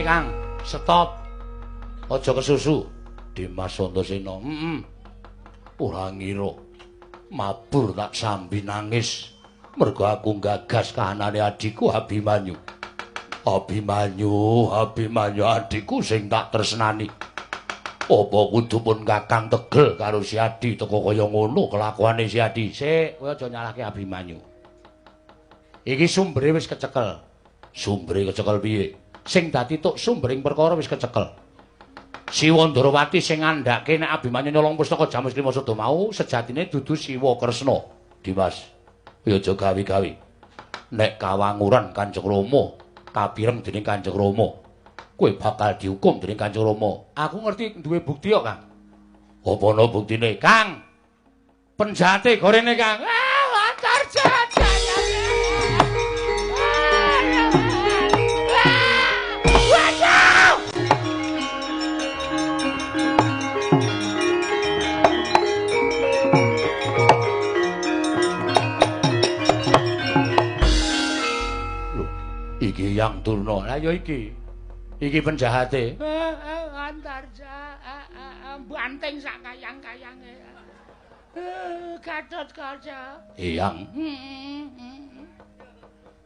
Kang, stop. Aja kesusu. Dimas Antasena. Ora ngira mabur tak sambi nangis mergo aku gagas kahanane adikku Abimanyu. Abimanyu adikku sing tak tresnani. Apa kudu pun Kakang tegel karo si Adi teko kaya ngono kelakuane si Adi. Sik, kowe aja nyalahke Abimanyu. Iki sumbere wis kecekel. Sumbere kecekel piye? Sing dadi tuk sumbering perkara wis kecekel. Siwa Ndrawati sing ngandhake nek Abimanyu nyolong pustaka Jamus Klima Sada mau sejatine dudu Siwa Kresna. Dimas, ya aja gawe-gawe. Nek kawanguran Kanjeng Rama kapireng dening Kanjeng Rama, kowe bakal dihukum dening Kanjeng Rama. Aku ngerti duwe bukti kok, Kang. Apa ana buktine, Kang? Penjate gorene, Kang. Antarja. Iki Yang Durna. Lah ya iki. Iki penjahate. Antarja banting sak kayang-kayange. Gatot Kaca. Eyang.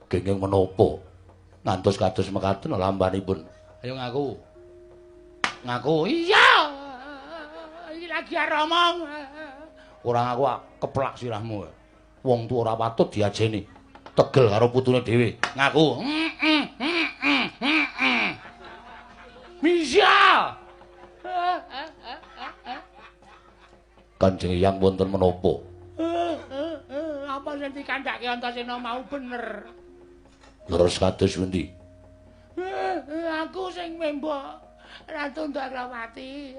Kenging menapa? Ngantos kados mekaten lambanipun. Ayo ngaku. Ngaku. Iya. Iki lagi aromong. Ora ngaku keplak sirahmu. Wong tuwa ora patut diajeni. Tegel karo putune dhewe. Ngaku. Misya. Kanjeng Eyang wonten menapa? Apa sing dikandhake Antasena mau bener? Leres kados pundi? Aku sing membok Ratu Ndrawati.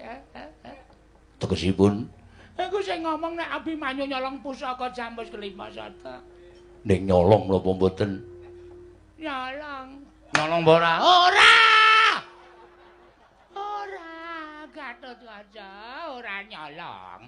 Tegesipun? Aku sing ngomong nek Abimanyu nyolong pusaka Jamus Klima Sada. Ning nyolong lho apa mboten? Nyolong. Nyolong apa ora? Ora! Ora, Gatot Kaca ora nyolong.